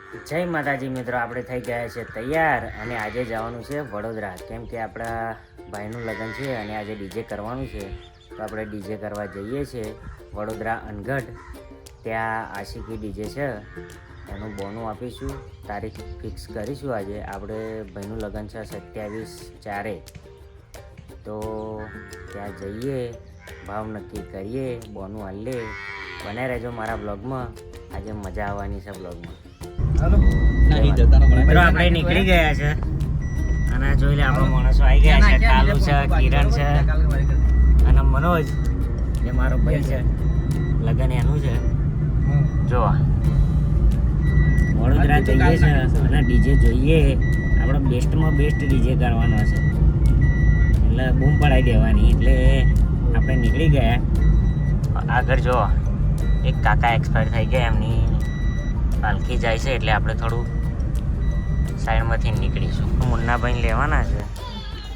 જય માતાજી મિત્રો, આપણે થઈ ગયા છે તૈયાર અને આજે જવાનું છે વડોદરા, કેમ કે આપણા ભાઈનું લગ્ન છે અને આજે ડીજે કરવાનું છે. તો આપણે ડીજે કરવા જઈએ છીએ વડોદરા અનગઢ. ત્યાં આશિકી ડીજે છે, એનું બોનું આપીશું, તારીખ ફિક્સ કરીશું. આજે આપણે ભાઈનું લગ્ન છે 27/4. તો ત્યાં જઈએ, ભાવ નક્કી કરીએ, બોનું હાલીએ. બને રહેજો મારા બ્લોગમાં, આજે મજા આવવાની છે બ્લોગમાં. મિત્રો આપણે નીકળી ગયા છે અને જોઈ લે આપણો માણસો આવી ગયા છે. કાલુ છે, કિરણ છે અને મનોજ, જે મારો ભાઈ છે. લગન એનું છે. જો વડોદરા જઈએ છે અને ડીજે જોઈએ. આપણો બેસ્ટમાં બેસ્ટ ડીજે કરવાનો છે, એટલે બૂમ પડાવી દેવાની. એટલે આપણે નીકળી ગયા. આગળ જો એક કાકા એક્સપાયર થઈ ગયા, એમની પાલખી જાય છે, એટલે આપણે થોડું સાઈડમાંથી નીકળીશું. મુન્નાભાઈ લેવાના છે,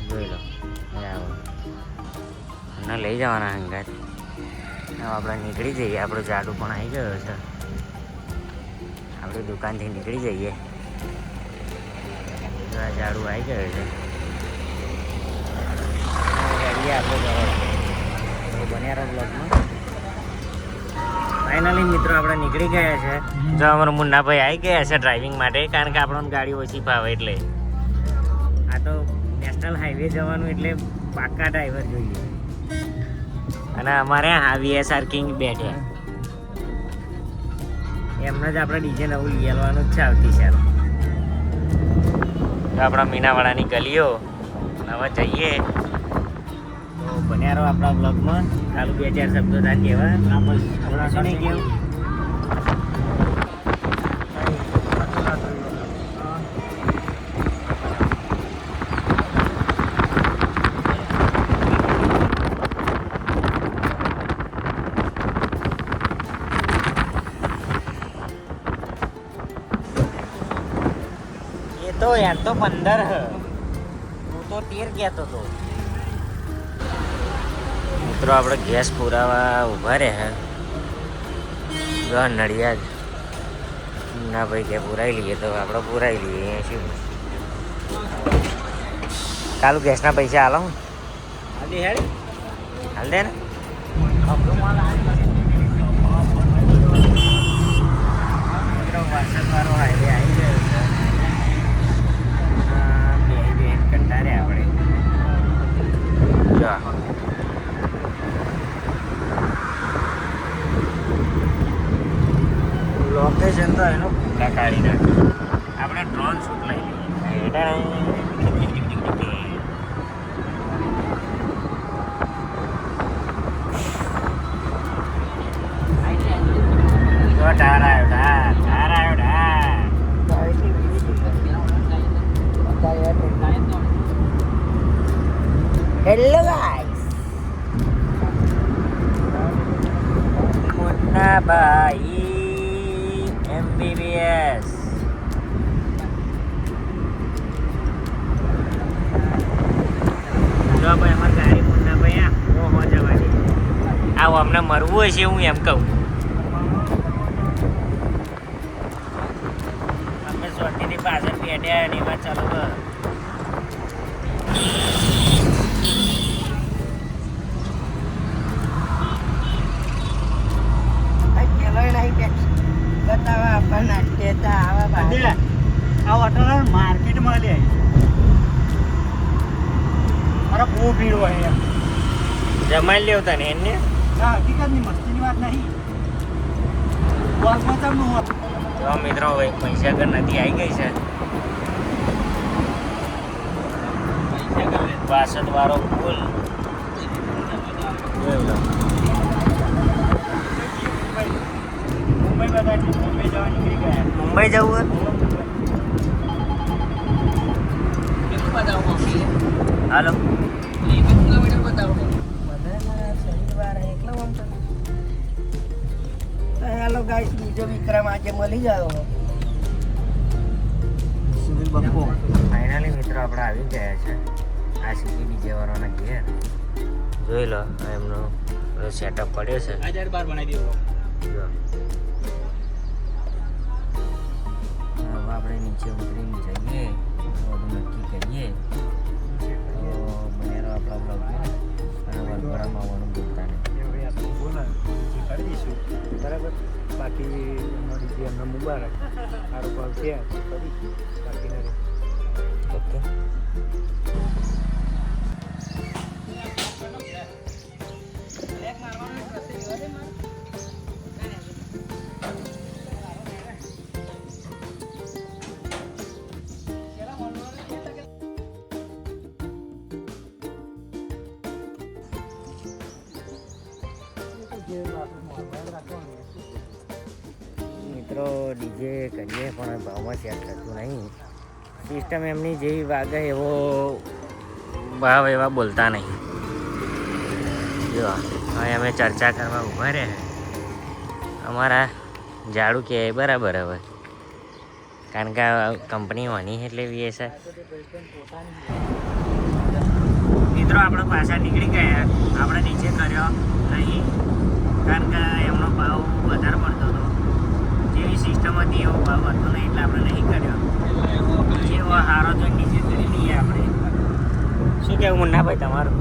જોઈ લો. એમને લઈ જવાના હંગાત. આપણે નીકળી જઈએ. આપણો જાડુ પણ આવી ગયો છે. આપણી દુકાનથી નીકળી જઈએ. જાડુ આવી ગયો છે. આપણે બન્યા બ્લોગમાં. ફાઇનલી મિત્રો આપણે નીકળી ગયા છે. જો અમારા મુન્નાભાઈ આવી ગયા છે ડ્રાઇવિંગ માટે, કારણ કે આપણને ગાડી ઓછી ફાવે. એટલે આ તો નેશનલ હાઈવે જવાનું, એટલે પાક્કા ડ્રાઈવર જોઈએ. અને અમારે VSR કિંગ બેઠ્યા, એમને જ આપણે ડીજે નવું લઈ આવવાનું જ છે આવતી સાલ. તો આપણા મીનાવાડાની ગલીઓ હવે જઈએ. તો બન્યા રહો આપણા બ્લોગમાં. ચાલુ 2-4 શબ્દો તાર કહેવા. હમણાં શું નહીં કેવું. એ તો યાર તો 15 હ, હું તો 13 કહેતો હતો. મિત્રો આપણે ગેસ પુરાવા ઊભા રહ્યા. જો નડિયાદ ના ભાઈ કે પુરાઈ લઈએ, તો આપણે પુરાઈ લઈએ. શું કાલુ ગેસના પૈસા હાલો હાલ દે ને. મિત્રો વરસાદવાળો હાઈવે આવી ગયો છે. બે કંટારે આપણે. જો લોકેશન તો એનો પૂરા કાઢી નાખ્યું. આપણે ડ્રોન શૂટ લઈ લઈએ. ઢાર આવ્યો, ઢાર આવ્યો, ઢાર. Hello guys, Munnabhai MBBS. જો ભાઈ અમારી ગાડી મુન્નાભાઈ હો જવાની. આવો અમને મરવું હોય છે, હું એમ કહું. અમે સોટીની પાછળ બેઠ્યા અને એમાં ચાલો માર્કેટમાં લે. અરે બહુ ભીડ હોય, જમાઈ લેવ તને એને. હકીકતની મસ્તીની વાત નહીં. તો મિત્રો મહીસાગર નદી આવી ગઈ છે. વાસદ વાળો પુલ. મુંબઈ જવું હાલો. હેલો ગાઈસ, બીજો વિક્રમ આજે મળી ગયો. ફાઇનલી મિત્રો આપણે આવી ગયા છે આશિકી ડીજે વાળાના ઘેર. જોઈ લો એમનો સેટઅપ પડ્યો છે. નીચે ઉતરીને જઈએ બધું નક્કી કરીએ તો બન્યા રહો આપણા બ્લોગમાં અને વરઘોડામાં આવવાનું ભૂલતા નહીં. હવે આપણે બોલા જે કરી દઈશું બરાબર. બાકી અમારી જે અમને મુબારક સારો ભાવ છે કરીશું બાકી નહીં. ઓકે. મિત્રો ડીજે કરીએ પણ ભાવમાં સેટ થતું નહીં. સિસ્ટમ એમની જેવી વાગે એવો ભાવ એવા બોલતા નહીં. જો હવે અમે ચર્ચા કરવા ઊભા રહ્યા. અમારા ઝાડુ કે બરાબર હવે કારણ કે કંપની વાની એટલે વીએસઆર. મિત્રો આપણે પાછા નીકળી ગયા. આપણે નીચે કર્યો નહીં કારણ કે એમનો ભાવ વધારે પડતો હતો. જેવી સિસ્ટમ હતી એવો ભાવ હતો નહીં એટલે આપણે નહીં કર્યો. જેવો સારો તો નીચે કરી લઈએ આપણે. શું કહેવું મુન્નાભાઈ તમારું?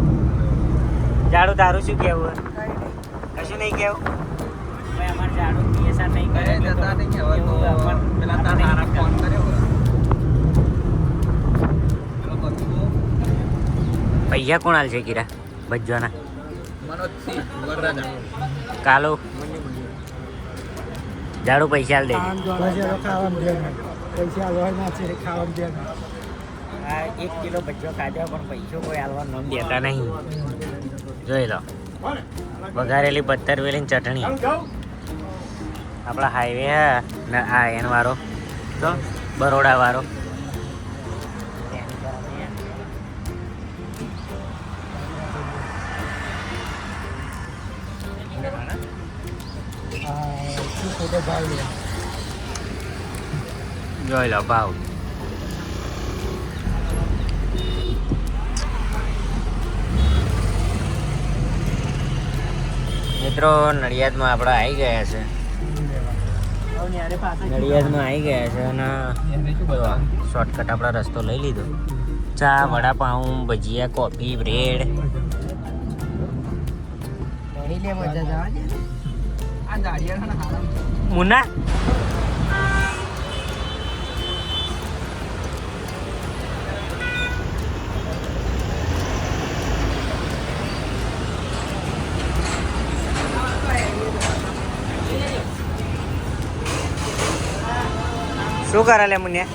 ઝાડુ તારું શું કહેવું? કશું નહીં કહેવું ભાઈ. અમારે ઝાડુ પીએસઆર નહીં કરે પૈસા કોણ હાલ છે કીરા ભજવાના? કાલો ઝાડુ પૈસા હાલ દે. હા 1 કિલો ભજ્જો ખાધો પણ પૈસો કોઈ હાલવાનું નામ દેતા નહીં. જોઈ લો વઘારેલી પથ્થર વેલીની ચટણી. આપણા હાઈવે ને આ એન વાળો તો બરોડા વાળો. જોઈ લો ભાવ. મિત્રો નડિયાદમાં આપણે આવી ગયા છે. નડિયાદમાં આવી ગયા છે અને શોર્ટકટ આપણે રસ્તો લઈ લીધો. ચા વડાપાઉં ભજીયા કોફી બ્રેડ. મુન્ના શું કરે લે મુન્યા?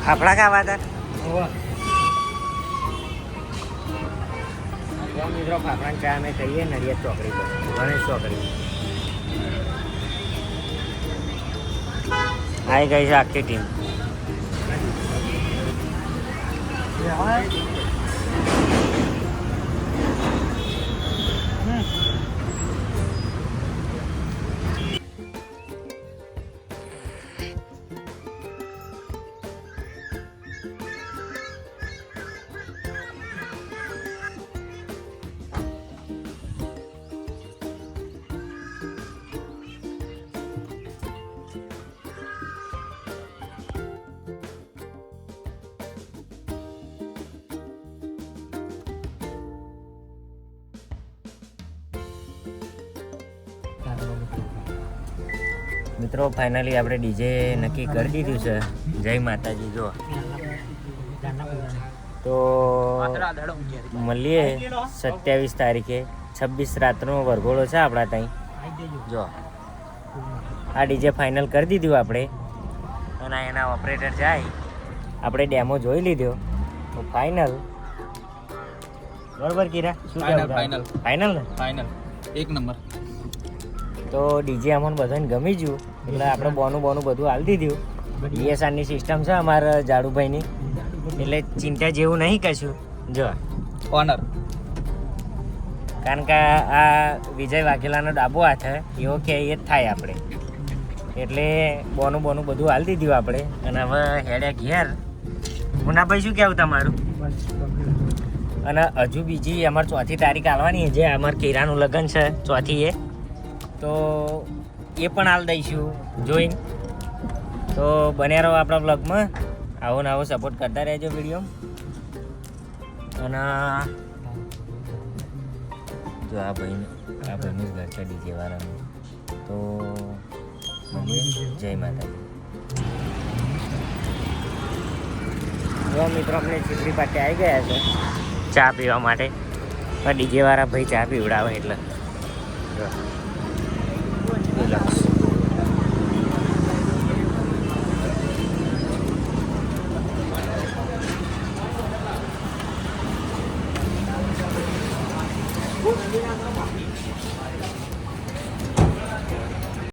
ફાફડા ખાવા હતા. મિત્રો ફાફડા ચા અમે કહીએ નડિયાદ ચોકડી પર ગણેશ ચોકડી આવી ગઈ છે આખી ટીમ. મિત્રો ફાઇનલી આપણે ડીજે નક્કી કરી દીધું છે. જય માતાજી. જો તો મળીએ 27 તારીખે 26 રાતનો વરઘોડો છે આપણા ત્યાં. જો આ ડીજે ફાઇનલ કરી દીધું આપણે અને એના ઓપરેટર જાય. આપણે ડેમો જોઈ લીધો તો ફાઇનલ બરોબર કીરા? શું ફાઇનલ? ફાઇનલ ને ફાઇનલ 1 નંબર. તો ડીજે અમને બધાને ગમી ગયું એટલે આપણે બોનું બધું હાલ દીધું. ડીએસઆરની સિસ્ટમ છે અમારા ઝાડુભાઈની એટલે ચિંતા જેવું નહીં કશું. જો ઓનર કારણ કે આ વિજય વાઘેલાનો ડાબો હાથ એવો કે એ જ થાય આપણે એટલે બોનું બધું હાલ દીધું આપણે. અને હવે હેડે ઘેર. મુનાભાઈ શું કહેવું તમારું? અને હજુ બીજી અમારે 4th તારીખ આવવાની જે અમારે કેરાનું લગ્ન છે 4th તો એ પણ હાલ દઈશું જોઈને. તો બન્યા રહો આપણા બ્લોગમાં, આવો ને આવો સપોર્ટ કરતા રહેજો વિડીયો. અને જો આ ભાઈનું જ ઘર છે ડીજે વાળાનું. તો જય માતાજી. જો મિત્રો આપણે ચીપડી પાસે આવી ગયા છે ચા પીવા માટે. ડીજે વાળા ભાઈ ચા પીવડાવે એટલે લક્ષ